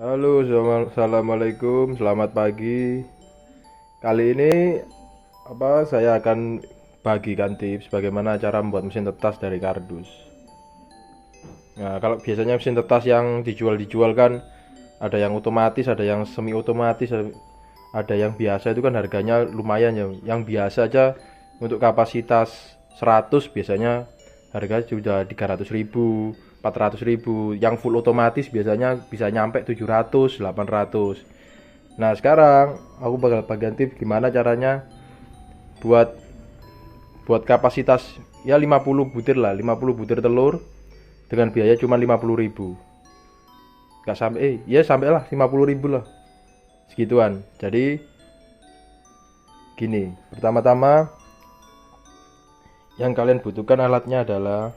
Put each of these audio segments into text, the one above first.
Halo, assalamualaikum, selamat pagi. Kali ini saya akan bagikan tips bagaimana cara membuat mesin tetas dari kardus. Nah, kalau biasanya mesin tetas yang dijual kan ada yang otomatis, ada yang semi otomatis, ada yang biasa itu kan harganya lumayan ya. Yang biasa aja untuk kapasitas 100 biasanya harga sudah 300.000, 400.000. Yang full otomatis biasanya bisa nyampe 700, 800. Nah, sekarang aku bakal bagian tips gimana caranya buat buat kapasitas ya 50 butir lah, 50 butir telur dengan biaya cuma 50.000. Nggak sampai, ya sampai lah 50.000 lah, segituan. Jadi gini, pertama-tama yang kalian butuhkan alatnya adalah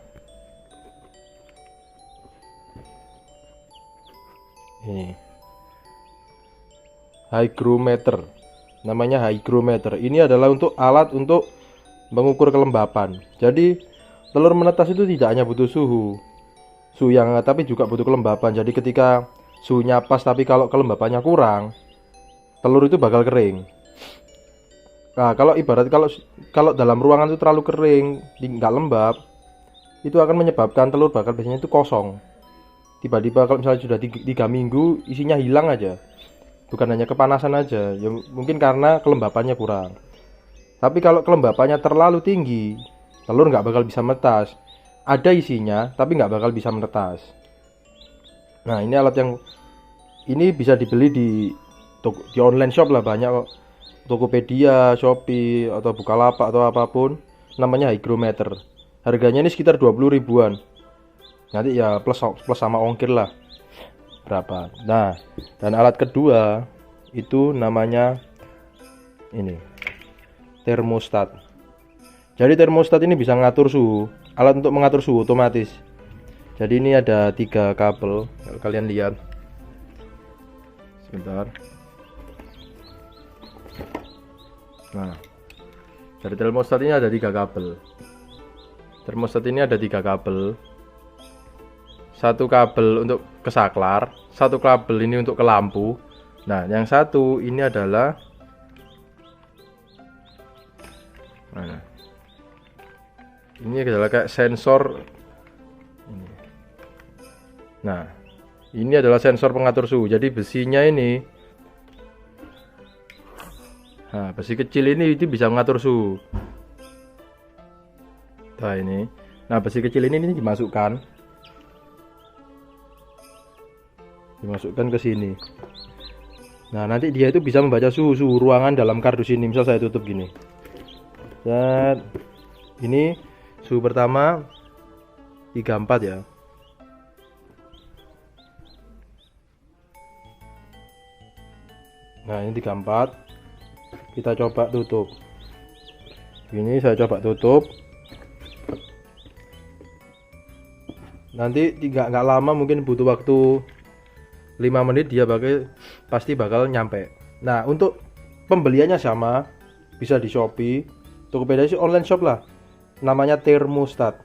ini, hygrometer. Namanya hygrometer. Ini adalah untuk alat untuk mengukur kelembapan. Jadi telur menetas itu tidak hanya butuh suhu yang hangat, tapi juga butuh kelembapan. Jadi ketika suhunya pas tapi kalau kelembapannya kurang, telur itu bakal kering. Nah, kalau ibarat kalau dalam ruangan itu terlalu kering, nggak lembab, itu akan menyebabkan telur bakal biasanya itu kosong. Tiba-tiba kalau misalnya sudah 3 minggu isinya hilang aja. Bukan hanya kepanasan aja, ya mungkin karena kelembapannya kurang. Tapi kalau kelembapannya terlalu tinggi, telur nggak bakal bisa menetas. Ada isinya, tapi nggak bakal bisa menetas. Nah, ini alat yang ini bisa dibeli di online shop lah, banyak kok. Tokopedia, Shopee, atau Bukalapak atau apapun. Namanya hygrometer. Harganya ini sekitar 20 ribuan. Nanti ya plus sama ongkir lah. Berapa? Nah, dan alat kedua itu namanya ini, termostat. Jadi termostat ini bisa mengatur suhu, alat untuk mengatur suhu otomatis. Jadi ini ada 3 kabel, kalau kalian lihat. Sebentar. Nah, dari termostat ini ada 3 kabel. Termostat ini ada 3 kabel. Satu kabel untuk ke saklar, satu kabel ini untuk ke lampu. Nah, yang satu ini adalah mana? Ini adalah kayak sensor. Nah, ini adalah sensor pengatur suhu. Jadi besinya ini, nah, besi kecil ini itu bisa mengatur suhu. Nah ini, nah besi kecil ini dimasukkan ke sini. Nah, nanti dia itu bisa membaca suhu ruangan dalam kardus ini. Misal saya tutup gini. Dan ini suhu pertama 34 ya. Nah, ini 34. Kita coba tutup. Ini saya coba tutup. Nanti nggak lama, mungkin butuh waktu 5 menit dia pasti bakal nyampe. Nah, untuk pembeliannya sama, bisa di Shopee, Tokopedia sih online shop lah. Namanya termostat.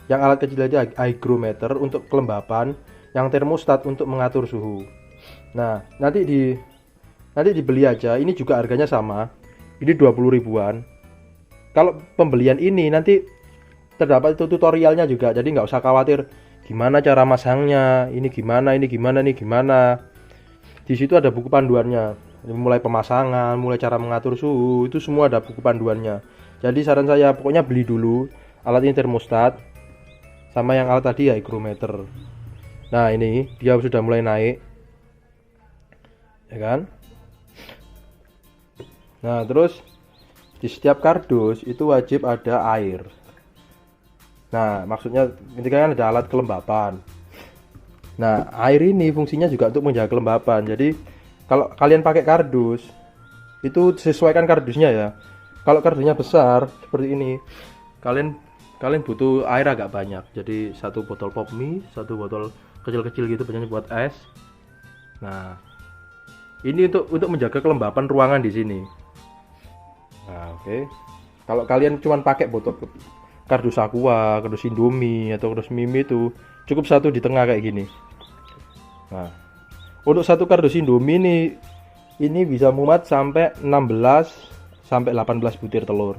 Yang alat kecil aja hygrometer untuk kelembapan, yang termostat untuk mengatur suhu. Nah, nanti dibeli aja. Ini juga harganya sama. Ini 20 ribuan. Kalau pembelian ini nanti terdapat itu tutorialnya juga. Jadi nggak usah khawatir gimana cara masangnya, ini gimana. Di situ ada buku panduannya, mulai pemasangan, mulai cara mengatur suhu, itu semua ada buku panduannya. Jadi saran saya pokoknya beli dulu alat ini, termostat, sama yang alat tadi ya hygrometer. Nah, ini dia sudah mulai naik, ya kan? Nah, terus di setiap kardus itu wajib ada air. Nah, maksudnya ketika kan ada alat kelembapan. Nah, air ini fungsinya juga untuk menjaga kelembapan. Jadi, kalau kalian pakai kardus, itu sesuaikan kardusnya ya. Kalau kardusnya besar seperti ini, kalian butuh air agak banyak. Jadi, satu botol pop mie, satu botol kecil-kecil gitu, biasanya buat es. Nah, ini untuk menjaga kelembapan ruangan di sini. Nah, oke. Kalau kalian cuma pakai botol kardus aqua, kardus indomie atau kardus mimi, itu cukup satu di tengah kayak gini. Nah, Untuk satu kardus Indomie ini bisa muat sampai 16 sampai 18 butir telur.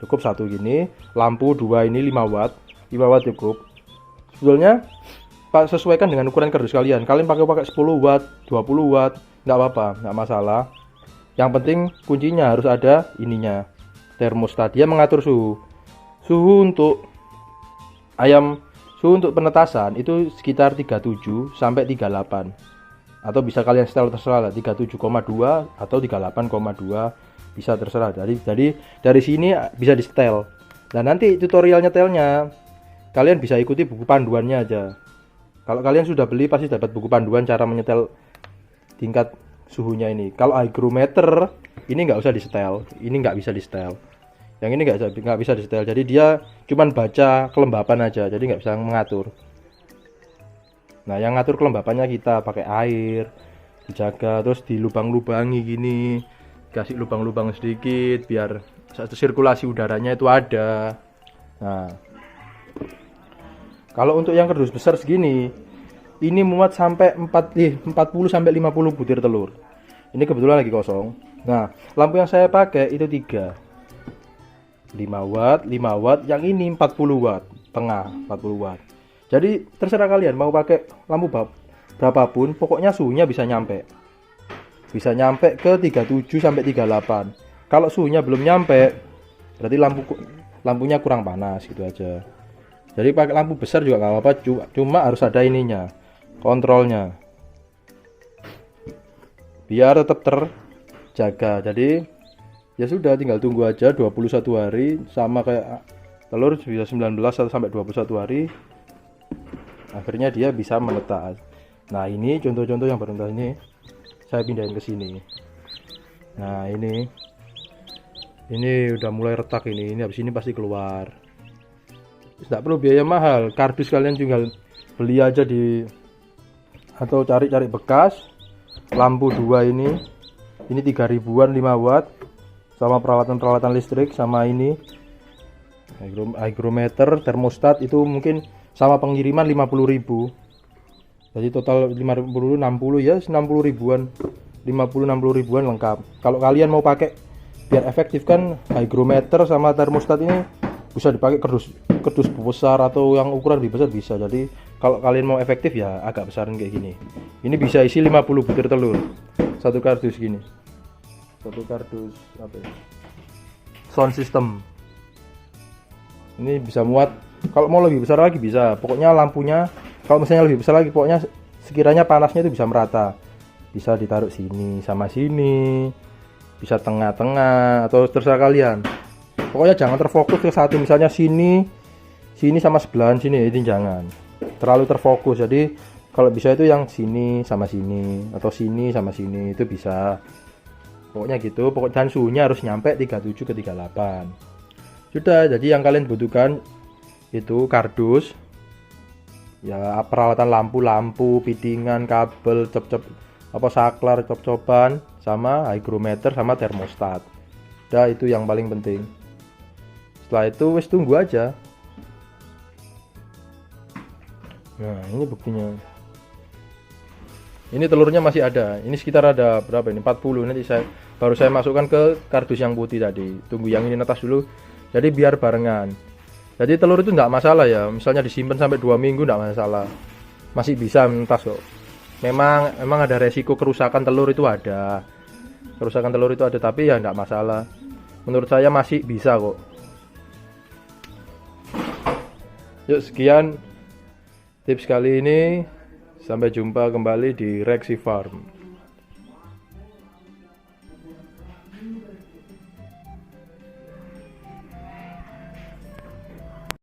Cukup satu gini, lampu 2 ini 5 watt. 5 watt cukup. Sebetulnya Pak sesuaikan dengan ukuran kardus kalian. Kalian pakai 10 watt, 20 watt, nggak apa-apa, nggak masalah. Yang penting kuncinya harus ada ininya, termostat. Dia mengatur suhu. Suhu untuk suhu untuk penetasan itu sekitar 37 sampai 38. Atau bisa kalian setel terserah lah, 37,2 atau 38,2 bisa terserah. Jadi dari sini bisa di setel. Dan nanti tutorial nyetelnya kalian bisa ikuti buku panduannya aja. Kalau kalian sudah beli pasti dapat buku panduan cara menyetel tingkat suhunya ini. Kalau hygrometer ini nggak usah di setel, ini nggak bisa di setel. Yang ini nggak bisa di setel. Jadi dia cuman baca kelembapan aja, jadi nggak bisa mengatur. Nah, yang ngatur kelembapannya kita pakai air, dijaga, terus dilubang-lubangi gini, kasih lubang-lubang sedikit biar sirkulasi udaranya itu ada. Nah, kalau untuk yang kardus besar segini, ini muat sampai 40 sampai 50 butir telur. Ini kebetulan lagi kosong. Nah, lampu yang saya pakai itu 3. 5 watt, yang ini 40 watt, tengah 40 watt. Jadi terserah kalian mau pakai lampu berapapun, pokoknya suhunya bisa nyampe. Bisa nyampe ke 37 sampai 38. Kalau suhunya belum nyampe, berarti lampunya kurang panas gitu aja. Jadi pakai lampu besar juga nggak apa-apa, cuma harus ada ininya, kontrolnya. Biar tetap terjaga. Jadi ya sudah, tinggal tunggu aja 21 hari, sama kayak telur bisa 19 sampai 21 hari. Akhirnya dia bisa menetas. Nah, ini contoh-contoh yang baru ini saya pindahin ke sini. Nah, ini udah mulai retak ini habis ini pasti keluar. Tidak perlu biaya mahal, kardus kalian tinggal beli aja atau cari-cari bekas. Lampu 2 ini 3.000-an 5 watt sama peralatan listrik, sama ini hygrometer, termostat itu mungkin sama pengiriman 50.000. Jadi total 50 60 ya, 60 ribuan. 50-60 ribuan lengkap. Kalau kalian mau pakai biar efektif kan, hygrometer sama termostat ini bisa dipakai kardus besar atau yang ukuran lebih besar bisa. Jadi kalau kalian mau efektif ya agak besaran kayak gini. Ini bisa isi 50 butir telur. Satu kardus gini. Satu kardus apa ya? Sound system. Ini bisa muat. Kalau mau lebih besar lagi bisa. Pokoknya lampunya kalau misalnya lebih besar lagi, pokoknya sekiranya panasnya itu bisa merata. Bisa ditaruh sini sama sini. Bisa tengah-tengah atau terserah kalian. Pokoknya jangan terfokus ke satu, misalnya sini sama sebelahan sini, ini jangan terlalu terfokus. Jadi kalau bisa itu yang sini sama sini atau sini sama sini itu bisa. Pokoknya gitu, dan suhunya harus nyampe 37 ke 38. Sudah, jadi yang kalian butuhkan itu kardus, ya peralatan lampu, fittingan, kabel, saklar, cop-copan, sama hygrometer sama termostat. Udah, itu yang paling penting. Setelah itu wis tunggu aja. Nah, ini buktinya. Ini telurnya masih ada. Ini sekitar ada berapa ini? 40. Nanti baru saya masukkan ke kardus yang putih tadi. Tunggu yang ini netas dulu. Jadi biar barengan. Jadi telur itu nggak masalah ya. Misalnya disimpan sampai 2 minggu nggak masalah. Masih bisa menetas kok. Memang ada resiko kerusakan telur itu ada. Kerusakan telur itu ada, tapi ya nggak masalah. Menurut saya masih bisa kok. Yuk, sekian tips kali ini. Sampai jumpa kembali di Rexy Farm.